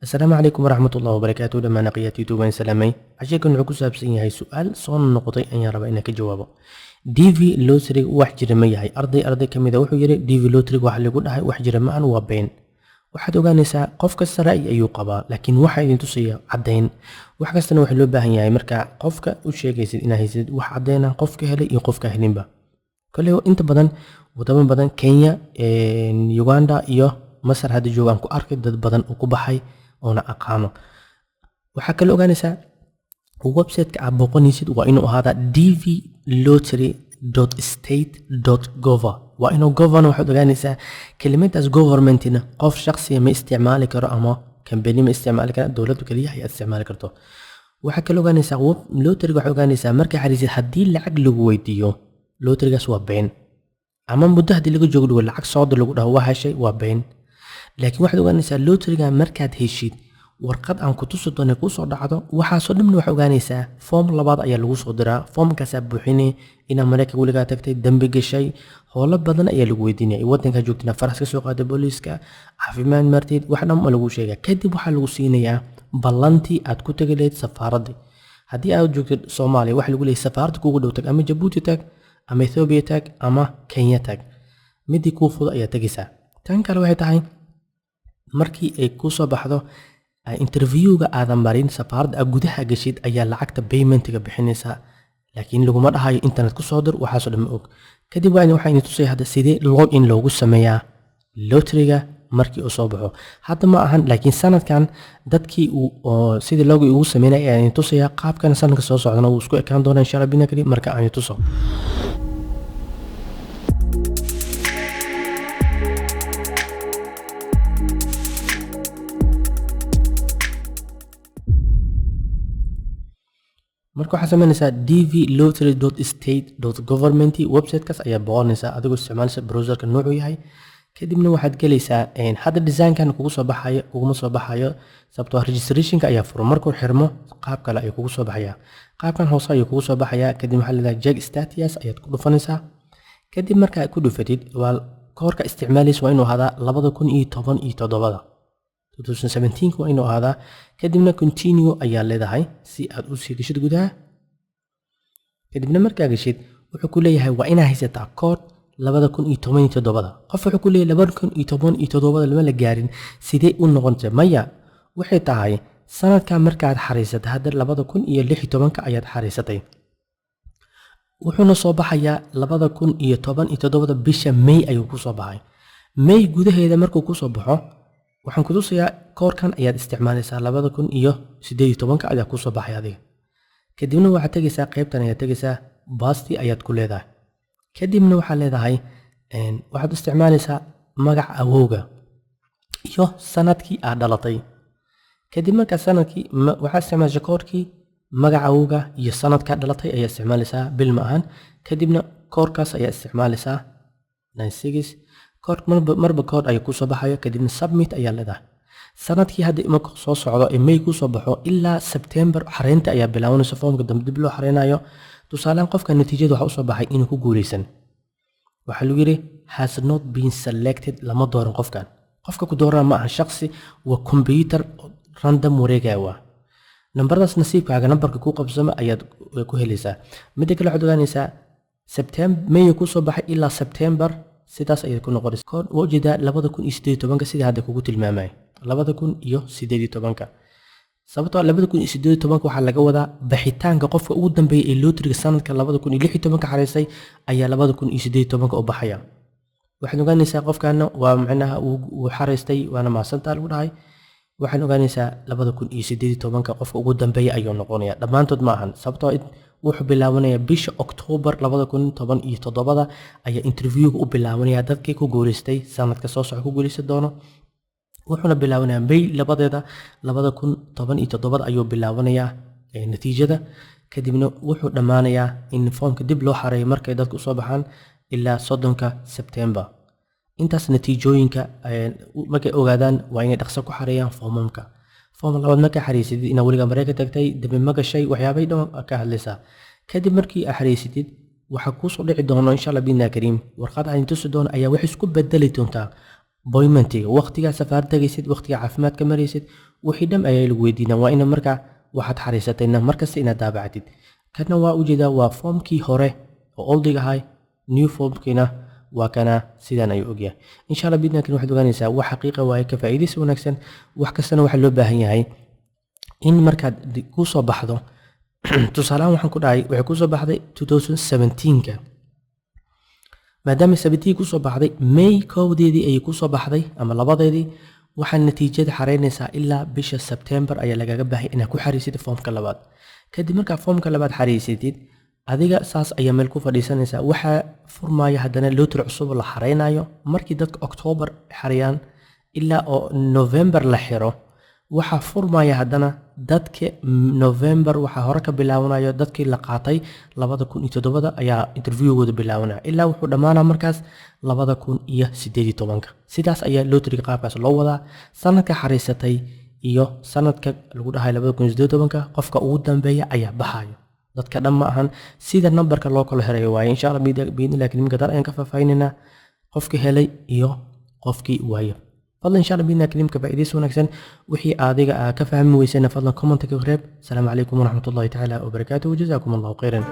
السلام عليكم ورحمة الله وبركاته. لما نقيت يوتيوب سلامي عشان wuxuu ku saabsan yahay su'aal soo noqday ayaan rabaa inaan ka jawaabo. DV lottery wax jira ma yahay? Arday kamid ah wuxuu yiri DV lottery wax lagu dhahay wax jira ma aan waa been. Waxaad ogaanaysaa qof kasta ra'yi ayuu qabaa, laakiin waxa idin tusaya caddayn. Wax kastana waxa loo baahan yahay marka qofka u sheegaysid inaad haysid wax caddayn ah qofka helay iyo qofka helinba. Kale inta badan wadamo badan Kenya, Uganda iyo Masar hadda joogaan ku arkay dad badan oo ku baxay oona aqaano. Waxaa kale ogaanaysaa website-ka aad booqanaysid waa inuu ahaadaa dvlottery.state.gov. waa inuu governor waxaad ogaanaysaa kelimadaas governmentina qof shakhsiya ma isticmaali karo ama company ma isticmaali karo, dowladdu kaliya ay isticmaali karto. waxaa kale ogaanaysaa lottery waxaad ogaanaysaa marka xariisid haddii lacag lagu weydiiyo lotterygaas waa been, ama muddo haddii laga joogo dhigo lacag sooda lagu dhaho waa heshay waa been. laakiin waxaad ogaanaysaa lotteryga markaad heshid warqad aan ku tusi doono ku soo dhacdo waxaasoo dhan waxaad ogaanaysaa form labaad ayaa lagu soo diraa. formkaasaa buuxinay inaad Mareykanka weligaa tagtay, dambi gashay, howlo badan ayaa lagu weydiinaya. waddanka joogtina faras ka soo qaada booliiska, caafimaad martid, wax dhan ma lagu sheegaa. kadib waxaa lagu siinayaa ballantii aad ku tagi lahayd safaaradda. haddii aad joogtid Soomaaliya waxa lagu leeyahay safaaradda kuugu dhow tag, ama Jabuuti tag, ama Ethiopia tag, ama Kenya tag, midii kuu fudud ayaa tagaysaa. tan kale waxay tahay markii ay ku soo baxdo interviewga aadan marin safaaradda gudaha gashid ayaa lacagta paymentiga bixinaysaa, laakiin laguma dhahayo internet ku soo dir waxaasoo dhan ma og. kadib waxayna tusaya hadda sidee login loogu sameeyaa lotteryga markii uu soo baxo. hadda ma ahan, laakiin sanadkan dadkii sidii login ugu sameynay ayaan tusaya. qaabkan sanadka soo socdana wuu isku ekaan doonaa insha Allah binakali marka aan tuso. marka waxaad samaynaysaa dvlottery.state.government website-kaas ayaa booqanaysaa adigoo isticmaalaysa browserka noocu yahay. kadibna waxaad gelaysaa hadda design-kan kuguma soo baxayo sababtoo registrationka ayaa furan. markuu xirmo qaab kale ayuu kugu soo baxayaa, qaabkan hoose ayuu kugu soo baxayaa. kadib waxaa leedahay check status ayaad ku dhufanaysaa. kadib marka aad ku dhufatid waa koorka isticmaalaysa waa inuu ahaadaa 2017 waa inuu ahaadaa. kadibna continue ayaa leedahay si aad u sii gashid gudaha. kadibna markaa gashid wuxuu ku leeyahay waa inaa haysataa kood 2017. qof wuxuu ku leeyahay 2017 lama la gaarin sidee u noqonaysaa? maya, waxay tahay sanadka markaad xariisatay hadda 2016 ayaad xariisatay, wuxuuna soo baxayaa 2017 bisha May ayuu ku soo baxay. May gudaheeda markuu ku soo baxo waxaan ku tusayaa koorkan ayaad isticmaalaysaa 2018 ayaa ku soo baxay adiga. kadibna waxaad tagaysaa qaybtan ayaad tagaysaa basti ayaad ku leedahay. kadibna waxaad leedahay waxaad isticmaalaysaa magaca awowga iyo sanadkii aad dhalatay. kadib markaa sanadkii waxaad isticmaalaysaa koorkii magaca awowga iyo sanadka aad dhalatay ayaa isticmaalaysaa bil ma ahan. kadibna koorkaas ayaa isticmaalaysaa 96 kood marba kood ay ku soo baxayo. kadibna submit ayaa leedahay. sanadkii hadda markuu soo socdo ee May ku soo baxo ilaa September xareynta ayaa bilaabanaysa. foomka dambe dib loo xareynayo. tusaalaan qofka natiijada waxa u soo baxay inuu ku guuleysan, waxa lagu yiri has not been selected, lama dooran qofkan. qofka ku dooran ma aha shakhsi, waa computer random wareegaya waa nambaradaas nasiibkaaga nambarka ku qabsama ayaad ku helaysaa. mid kale waxaad ogaanaysaa September May ku soo baxay ilaa September sidaas ayay ku noqonaysaa. kood waa ujeedaa 2018 sida hadda kugu tilmaamay 2018 sababtoo 2018 waxaa laga wadaa baxitaanka qofka ugu dambeeyay ee lotteryga sanadka 2016 xareysay ayaa 2018 u baxaya. waxaad ogaanaysaa qofkaana waa macnaha uu xareystay waana maasantaa lagu dhahay. waxaan ogaanaysaa 2018 qofka ugu dambeeyay ayuu noqonaya. dhammaantood ma ahan, sababtoo wuxuu bilaabanaya bisha October 2017 ayaa interviewga u bilaabanaya dadkii ku guuleystay sanadka soo socda ku guuleysan doono. wuxuuna bilaabanayaa May 2017 ayuu bilaabanayaa natiijada. kadibna wuxuu dhammaanayaa in foomka dib loo xareeyo markay dadku soo baxaan ilaa 30 September. intaas natiijooyinka markay ogaadaan waa inay dhaqso ku xareeyaan foomamka. foom labaad markaa xariisid inaad weliga Mareykanka tagtay, dambi ma gashay, waxyaabay dhan ka hadlaysaa. kadib markii aad xariisatid waxa ku soo dhici doona insha Allah biidna kariim warqad aan tusi doono ayaa wax isku bedeli doontaa appointmentiga waqtiga safarta tagaysid waqtiga caafimaadka maraysid wixii dham ayaa lagu weydiinaa waa ina markaa waxaad xariisatayna markasta inaad daabacdid kana waa ujeedaa waa foomkii hore oo oldiga ahay new formkiina waa kana sidaan ayuu ogyahay insha Allah bidnaakin waxaad ogaanaysaa wax xaqiiqa waaye ka faa'iidaysi wanaagsan wax kastana waxa loo baahan yahay in markaad ku soo baxdo tusaalahan waxaan ku dhahay waxay ku soo baxday 2017ka maadaama 17 ku soo baxday May kowdeedii ay ku soo baxday ama labadeedii waxaan natiijada xareynaysaa ilaa bisha September ayaa lagaga baahay inaad ku xariisid foomka labaad kadib markaa foomka labaad xariisatid adiga saas ayaa meel ku fadhiisanaysaa waxa furmaya haddana lootar cusub la xareynayo markii dadka October xariyaan ilaa oo November la xiro waxa furmaya haddana dadka November waxa hore ka bilaawanayo dadkii la qaatay 2007 ayaa interviewgooda bilaawanaya ilaa wuxuu dhamaanaa markaas 2018 sidaas ayaa lotariga qaabkaas loo wadaa sanadka xariisatay iyo sanadka lagu dhahay 2018 qofka ugu dambeeya ayaa baxayo dadka dhan ma ahan sida numberka loo kala herayo waaye insha Allah biidnilaahi kaliimka dar ayaan ka faafaynayna qofkii helay iyo qofkii waayo fadlan insha Allah biidnilaahi kaliimka faa'iidaysi wanaagsan wixii adiga ka fahmi weysayna fadlan comment ka reeb assalamu calaykum wa rahmatullahi ta'ala wa barakaatuh jazaakum Allahu khairan